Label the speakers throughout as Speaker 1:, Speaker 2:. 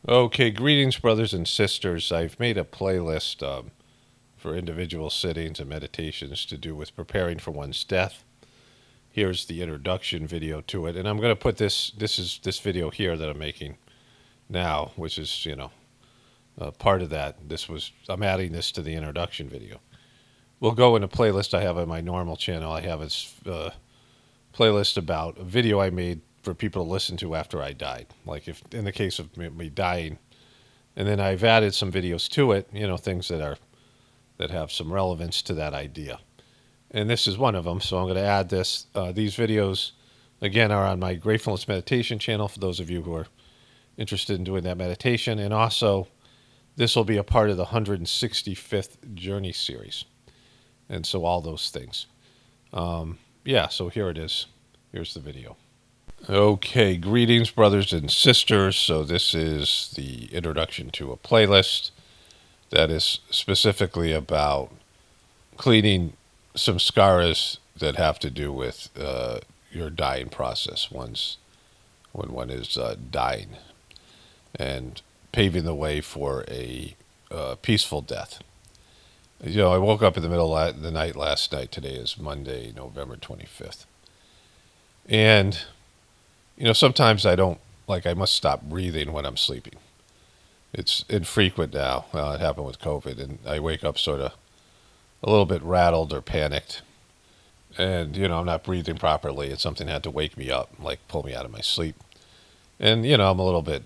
Speaker 1: Okay, greetings, brothers and sisters. I've made a playlist for individual sittings and meditations to do with preparing for one's death. Here's the introduction video to it, and I'm going to put this video here that I'm making now, which is part of that. I'm adding this to the introduction video. We'll go in a playlist I have on my normal channel. I have a playlist about a video I made for people to listen to after I died. Like if in the case of me dying. And then I've added some videos to it, things that have some relevance to that idea. And this is one of them, so I'm going to add this. These videos, again, are on my Gratefulness meditation channel for those of you who are interested in doing that meditation. And also, this will be a part of the 165th Journey series. And so all those things. Yeah, so here it is. Here's the video. Okay, greetings, brothers and sisters. So this is the introduction to a playlist that is specifically about cleaning some scars that have to do with your dying process when one is dying, and paving the way for a peaceful death. I woke up in the middle of the night last night. Today is Monday, November 25th. And, sometimes I must stop breathing when I'm sleeping. It's infrequent now. It happened with COVID, and I wake up sort of a little bit rattled or panicked. And, I'm not breathing properly, and something had to wake me up, like pull me out of my sleep. And, I'm a little bit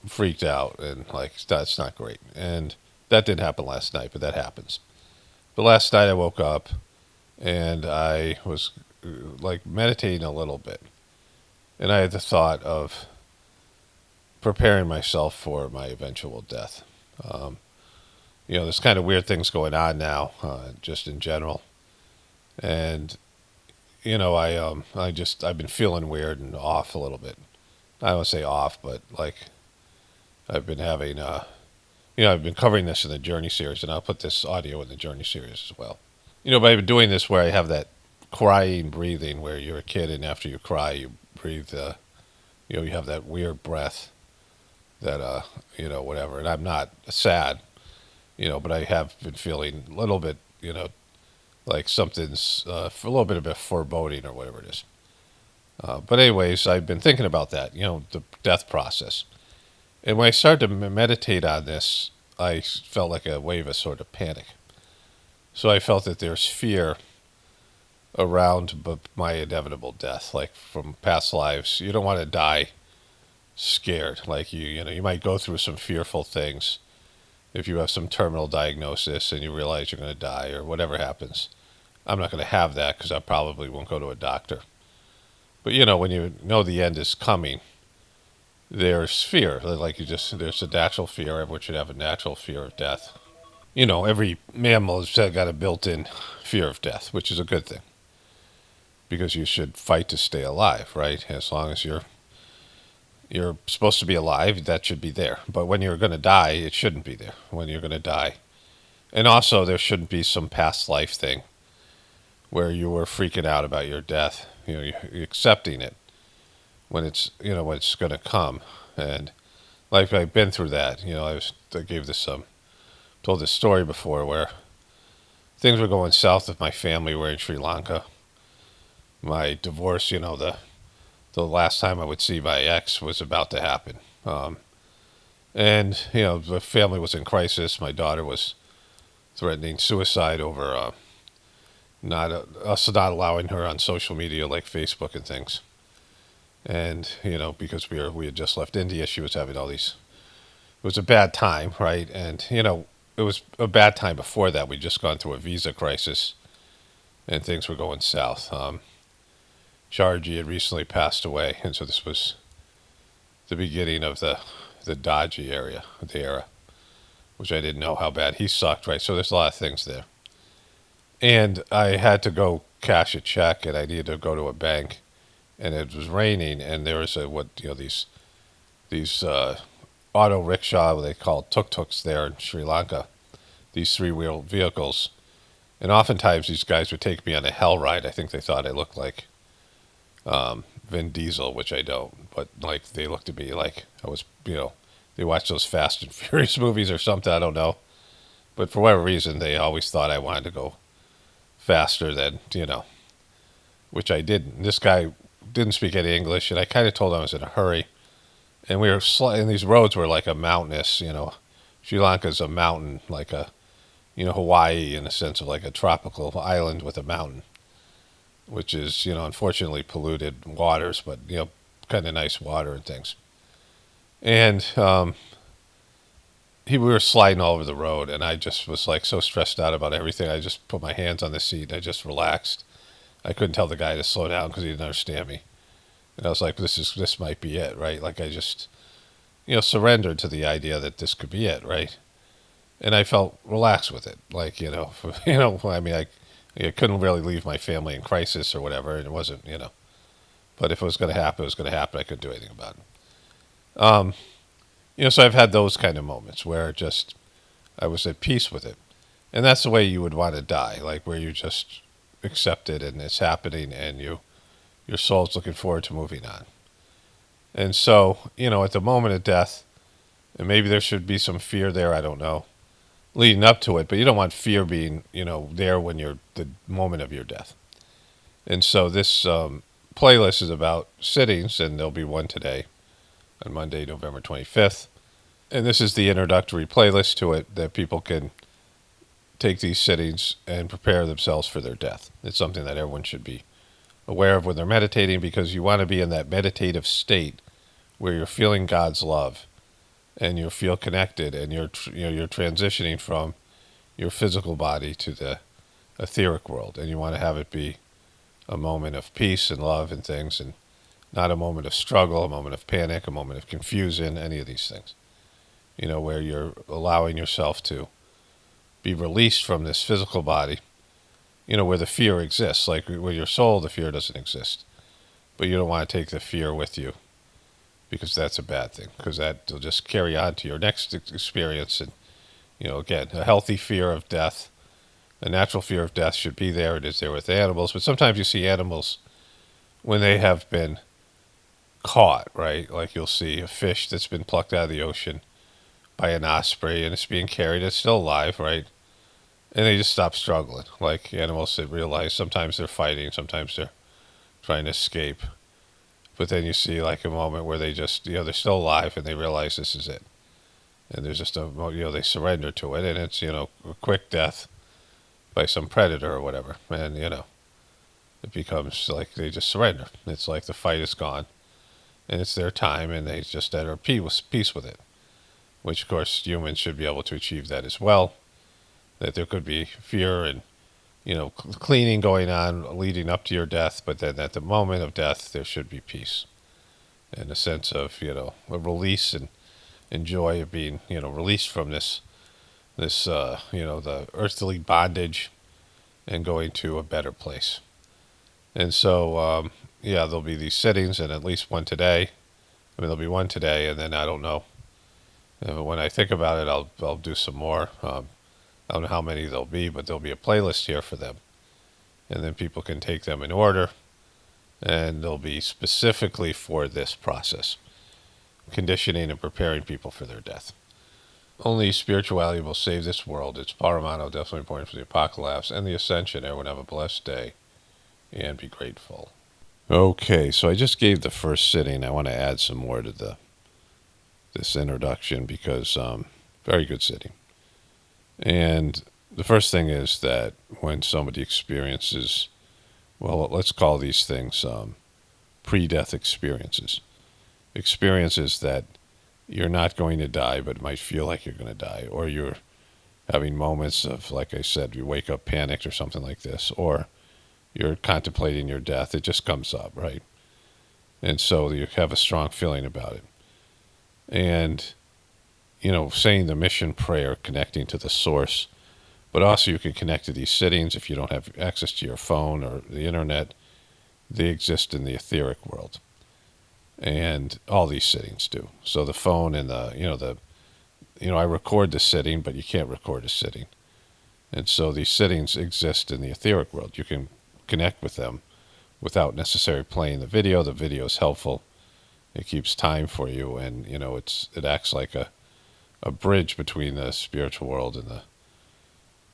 Speaker 1: freaked out, and that's not great. And that didn't happen last night, but that happens. But last night I woke up, and I was meditating a little bit. And I had the thought of preparing myself for my eventual death. There's kind of weird things going on now, just in general. And, I've been feeling weird and off a little bit. I don't want to say off, but I've been having, I've been covering this in the Journey series, and I'll put this audio in the Journey series as well. But I've been doing this where I have that crying breathing where you're a kid, and after you cry, you breathe, you have that weird breath that, whatever. And I'm not sad, but I have been feeling a little bit, like something's for a little bit of a foreboding or whatever it is. But anyways, I've been thinking about that, the death process. And when I started to meditate on this, I felt like a wave of sort of panic. So I felt that there's fear around my inevitable death, like from past lives. You don't want to die scared. Like you might go through some fearful things if you have some terminal diagnosis and you realize you're going to die or whatever happens. I'm not going to have that because I probably won't go to a doctor. But when you know the end is coming, there's fear. There's a natural fear. Everyone should have a natural fear of death. Every mammal has got a built-in fear of death, which is a good thing. Because you should fight to stay alive, right? As long as you're supposed to be alive, that should be there. But when you're going to die, it shouldn't be there. When you're going to die. And also, there shouldn't be some past life thing where you were freaking out about your death. You're accepting it when it's when it's going to come. And I've been through that. I gave this told this story before where things were going south with my family. We're in Sri Lanka. My divorce, the last time I would see my ex was about to happen. And the family was in crisis. My daughter was threatening suicide over us not allowing her on social media like Facebook and things. And, because we had just left India, she was having all these, it was a bad time, right? And, it was a bad time before that. We'd just gone through a visa crisis and things were going south. Sharji had recently passed away, and so this was the beginning of the dodgy era, which I didn't know how bad he sucked, right? So there's a lot of things there. And I had to go cash a check, and I needed to go to a bank, and it was raining, and there was these auto rickshaw, what they call tuk-tuks there in Sri Lanka, these three-wheel vehicles. And oftentimes these guys would take me on a hell ride. I think they thought I looked like Vin Diesel, which I don't, but like they looked at me like I was, they watched those Fast and Furious movies or something. I don't know, but for whatever reason, they always thought I wanted to go faster than which I didn't. This guy didn't speak any English, and I kind of told him I was in a hurry. And we were and these roads were like a mountainous, Sri Lanka's a mountain, like a, Hawaii in a sense of like a tropical island with a mountain, which is, unfortunately polluted waters, but, kind of nice water and things. And we were sliding all over the road, and I just was like so stressed out about everything. I just put my hands on the seat. I just relaxed. I couldn't tell the guy to slow down because he didn't understand me. And I was like, this might be it, right? Like I just, surrendered to the idea that this could be it, right? And I felt relaxed with it. Like, I mean, I couldn't really leave my family in crisis or whatever, and it wasn't, But if it was going to happen, it was going to happen. I couldn't do anything about it. So I've had those kind of moments where just I was at peace with it. And that's the way you would want to die, like where you just accept it and it's happening and your soul's looking forward to moving on. And so, at the moment of death, and maybe there should be some fear there, I don't know, leading up to it, but you don't want fear being, there when you're the moment of your death. And so this playlist is about sittings, and there'll be one today on Monday, November 25th. And this is the introductory playlist to it that people can take these sittings and prepare themselves for their death. It's something that everyone should be aware of when they're meditating, because you want to be in that meditative state where you're feeling God's love and you feel connected, and you're transitioning from your physical body to the etheric world, and you want to have it be a moment of peace and love and things, and not a moment of struggle, a moment of panic, a moment of confusion, any of these things. Where you're allowing yourself to be released from this physical body, where the fear exists. Like with your soul, the fear doesn't exist. But you don't want to take the fear with you, because that's a bad thing, because that'll just carry on to your next experience. And, again, a healthy fear of death, a natural fear of death should be there. It is there with animals. But sometimes you see animals when they have been caught, right? Like you'll see a fish that's been plucked out of the ocean by an osprey, and it's being carried. It's still alive, right? And they just stop struggling. Like animals that realize sometimes they're fighting, sometimes they're trying to escape. But then you see like a moment where they just, they're still alive and they realize this is it. And there's just they surrender to it, and it's, a quick death by some predator or whatever. And, it becomes like they just surrender. It's like the fight is gone and it's their time, and they just are at peace with it. Which, of course, humans should be able to achieve that as well. That there could be fear and, cleaning going on leading up to your death, but then at the moment of death, there should be peace. And a sense of, a release and joy of being, released from this, the earthly bondage and going to a better place. And so, there'll be these sittings, and at least one today. There'll be one today, and then I don't know. When I think about it, I'll do some more. I don't know how many there'll be, but there'll be a playlist here for them. And then people can take them in order, and they'll be specifically for this process, conditioning and preparing people for their death. Only spirituality will save this world. It's paramount, definitely important for the apocalypse and the ascension. Everyone have a blessed day, and be grateful. Okay, so I just gave the first sitting. I want to add some more to this introduction, because very good sitting. And the first thing is that when somebody experiences, well, let's call these things pre-death experiences that you're not going to die, but it might feel like you're going to die, or you're having moments of, like I said, you wake up panicked or something like this, or you're contemplating your death. It just comes up, right? And so you have a strong feeling about it. And, saying the mission prayer, connecting to the source, but also you can connect to these sittings if you don't have access to your phone or the internet. They exist in the etheric world. And all these sittings do. So the phone and I record the sitting, but you can't record a sitting. And so these sittings exist in the etheric world. You can connect with them without necessarily playing the video. The video is helpful. It keeps time for you, and it acts like a bridge between the spiritual world and the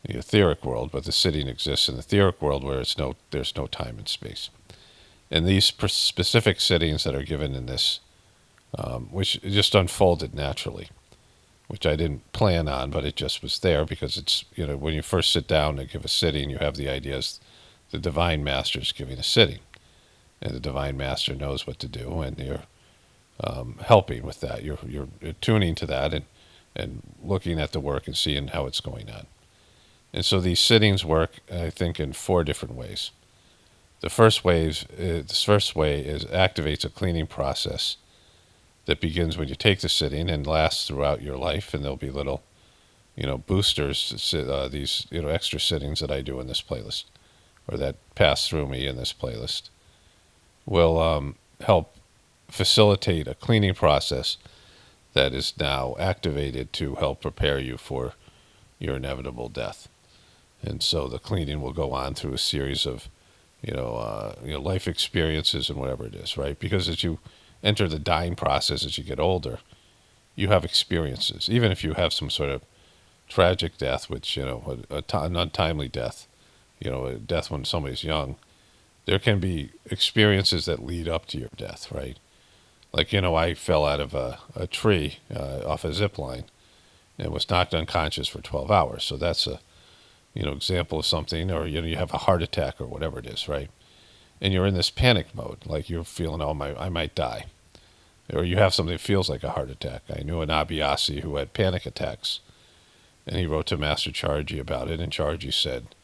Speaker 1: etheric world. But the sitting exists in the etheric world where there's no time and space. And these specific sittings that are given in this, which just unfolded naturally, which I didn't plan on, but it just was there because it's, when you first sit down to give a sitting, you have the ideas the Divine Master is giving a sitting. And the Divine Master knows what to do, and you're helping with that. You're tuning to that and looking at the work and seeing how it's going on. And so these sittings work, I think, in 4 different ways. The first way is activates a cleaning process that begins when you take the sitting and lasts throughout your life. And there'll be little, boosters, these, extra sittings that I do in this playlist, or that pass through me in this playlist, will help facilitate a cleaning process that is now activated to help prepare you for your inevitable death. And so the cleaning will go on through a series of life experiences and whatever it is, right? Because as you enter the dying process, as you get older, you have experiences. Even if you have some sort of tragic death, which, an untimely death, a death when somebody's young, there can be experiences that lead up to your death, right? Like, I fell out of a tree off a zip line and was knocked unconscious for 12 hours. So that's a example of something. Or you have a heart attack or whatever it is, right? And you're in this panic mode, like you're feeling, I might die. Or you have something that feels like a heart attack. I knew an Abhyasi who had panic attacks, and he wrote to Master Charji about it, and Charji said,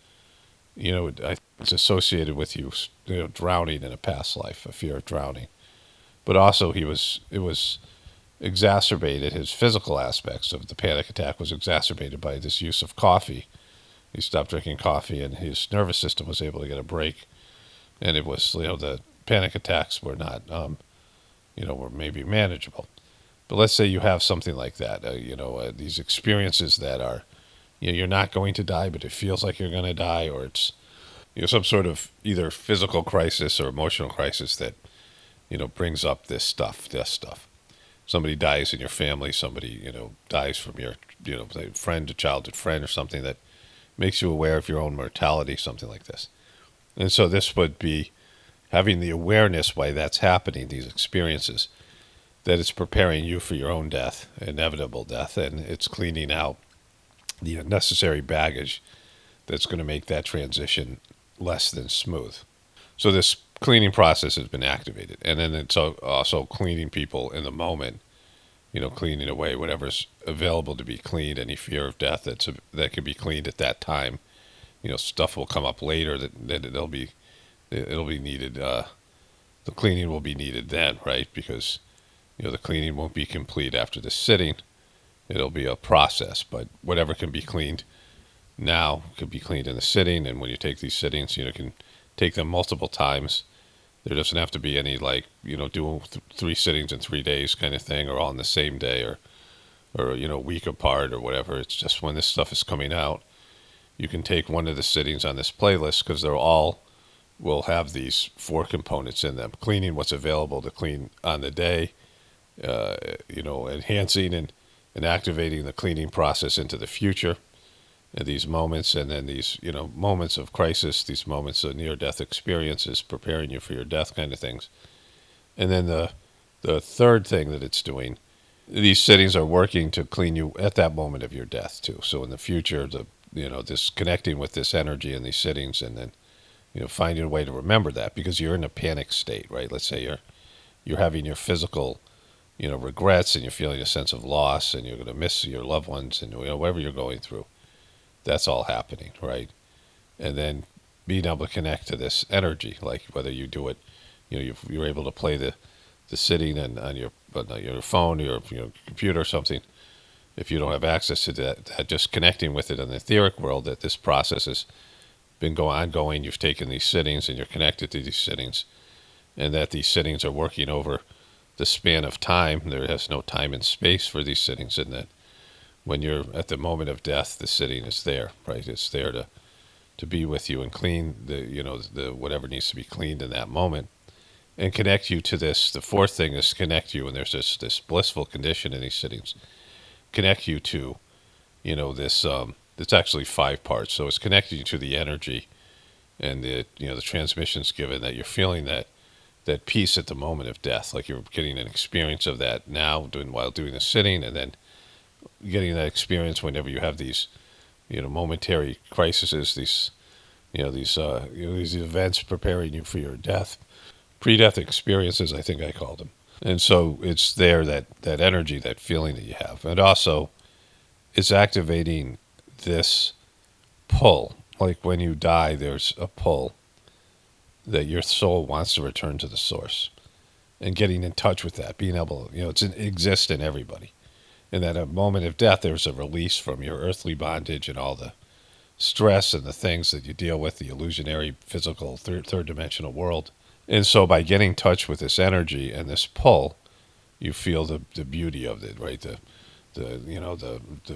Speaker 1: it's associated with you drowning in a past life, a fear of drowning. But also it was exacerbated, his physical aspects of the panic attack was exacerbated by this use of coffee. He stopped drinking coffee, and his nervous system was able to get a break. And it was, the panic attacks were not, were maybe manageable. But let's say you have something like that, these experiences that are, you're not going to die, but it feels like you're going to die, or it's, some sort of either physical crisis or emotional crisis that, brings up this stuff. Somebody dies in your family, somebody, dies from your, friend, a childhood friend or something that makes you aware of your own mortality, something like this. And so this would be having the awareness why that's happening, these experiences, that it's preparing you for your own death, inevitable death, and it's cleaning out the unnecessary baggage that's going to make that transition less than smooth. So this cleaning process has been activated. And then it's also cleaning people in the moment, cleaning away whatever's available to be cleaned, any fear of death that can be cleaned at that time. Stuff will come up later that it'll be needed. The cleaning will be needed then, right? Because, the cleaning won't be complete after the sitting. It'll be a process, but whatever can be cleaned now could be cleaned in the sitting. And when you take these sittings, can take them multiple times. There doesn't have to be any doing 3 sittings in 3 days kind of thing, or all in the same day, or a week apart or whatever. It's just when this stuff is coming out, you can take one of the sittings on this playlist, because they're all will have these 4 components in them: cleaning what's available to clean on the day, enhancing and activating the cleaning process into the future, and these moments, and then these, moments of crisis, these moments of near-death experiences, preparing you for your death kind of things. And then the third thing that it's doing, these sittings are working to clean you at that moment of your death too. So in the future, this connecting with this energy in these sittings, and then, finding a way to remember that, because you're in a panic state, right? Let's say you're having your physical, regrets, and you're feeling a sense of loss, and you're going to miss your loved ones, and whatever you're going through. That's all happening, right? And then being able to connect to this energy, like whether you do it, you're able to play the sitting and on your phone or your computer or something. If you don't have access to that, just connecting with it in the etheric world, that this process has been ongoing. You've taken these sittings and you're connected to these sittings, and that these sittings are working over the span of time. There has no time and space for these sittings, and that when you're at the moment of death, the sitting is there, right? It's there to to be with you and clean the whatever needs to be cleaned in that moment, and connect you to this. The fourth thing is connect you, and there's this blissful condition in these sittings. Connect you to this. It's actually five parts, so it's connecting you to the energy and the transmissions given that you're feeling that peace at the moment of death, like you're getting an experience of that now while doing the sitting, and then getting that experience whenever you have these momentary crises, these events preparing you for your death, pre-death experiences, I think I called them. And so it's there, that energy, that feeling that you have, and also it's activating this pull. Like when you die, there's a pull that your soul wants to return to the source, and getting in touch with that, being able, it exists in everybody. And at a moment of death, there's a release from your earthly bondage and all the stress and the things that you deal with, the illusionary, physical, third dimensional world. And so by getting in touch with this energy and this pull, you feel the beauty of it, right? The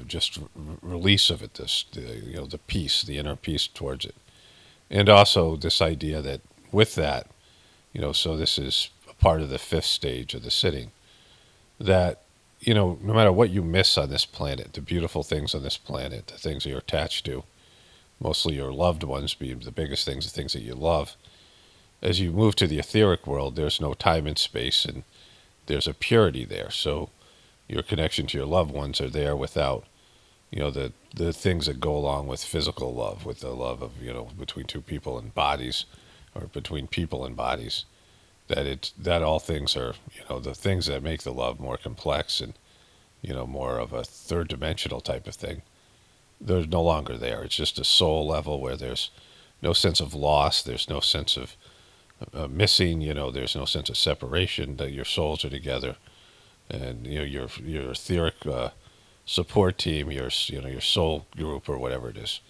Speaker 1: just release of it, the peace, the inner peace towards it. And also this idea that with that, so this is a part of the fifth stage of the sitting, that, no matter what you miss on this planet, the beautiful things on this planet, the things that you're attached to, mostly your loved ones being the biggest things, the things that you love, as you move to the etheric world, there's no time and space, and there's a purity there. So your connection to your loved ones are there without, the things that go along with physical love, with the love of, between two people and bodies, or between people and bodies. That all things are, the things that make the love more complex and, more of a third dimensional type of thing. They're no longer there. It's just a soul level where there's no sense of loss. There's no sense of missing. There's no sense of separation. That your souls are together, and your etheric support team, your soul group or whatever it is,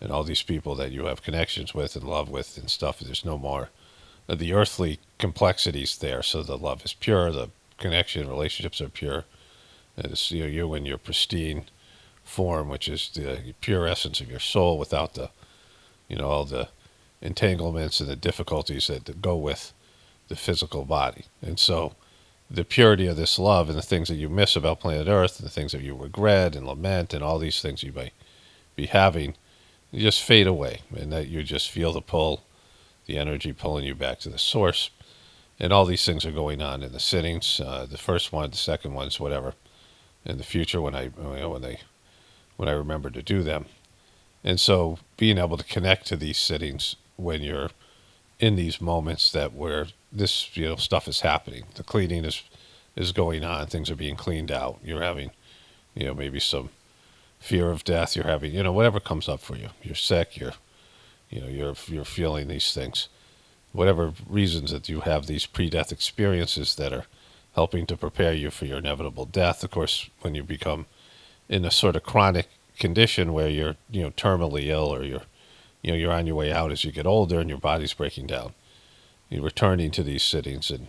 Speaker 1: and all these people that you have connections with and love with and stuff. There's no more the earthly complexities there. So the love is pure. The connection, relationships are pure. And it's you in your pristine form, which is the pure essence of your soul, without the all the entanglements and the difficulties that go with the physical body. And so the purity of this love and the things that you miss about planet Earth, and the things that you regret and lament, and all these things you may be having, you just fade away, and that you just feel the pull, the energy pulling you back to the source. And all these things are going on in the sittings, the first one, the second ones, whatever, in the future when I remember to do them. And so being able to connect to these sittings when you're in these moments where this stuff is happening, the cleaning is going on, things are being cleaned out, you're having maybe some fear of death, you're having whatever comes up for you, you're sick, you're feeling these things, whatever reasons that you have these pre-death experiences that are helping to prepare you for your inevitable death. Of course, when you become in a sort of chronic condition where you're terminally ill, or you're on your way out as you get older and your body's breaking down, you're returning to these sittings and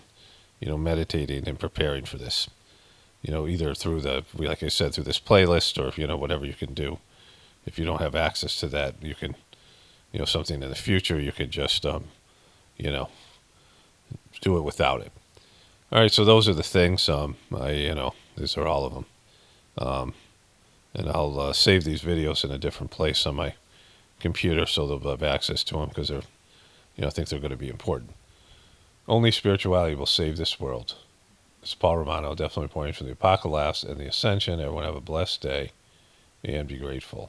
Speaker 1: meditating and preparing for this, either through like I said, through this playlist, or whatever you can do. If you don't have access to that, you can something in the future, you could just do it without it. All right, so those are the things. These are all of them. And I'll save these videos in a different place on my computer so they'll have access to them, because I think they're going to be important. Only spirituality will save this world. It's Paul Romano, definitely pointing from the Apocalypse and the Ascension. Everyone have a blessed day and be grateful.